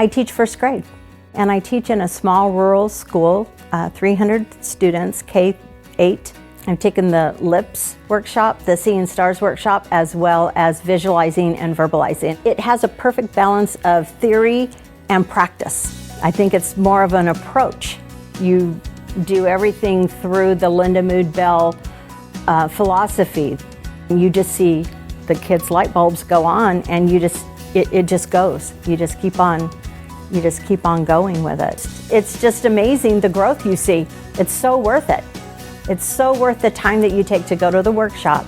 I teach first grade, and I teach in a small rural school, 300 students, K-8. I've taken the LIPS workshop, the Seeing Stars workshop, as well as visualizing and verbalizing. It has a perfect balance of theory and practice. I think it's more of an approach. You do everything through the Lindamood-Bell philosophy. You just see the kids' light bulbs go on, and it just goes. You just keep on going with it. It's just amazing the growth you see. It's so worth it. It's so worth the time that you take to go to the workshop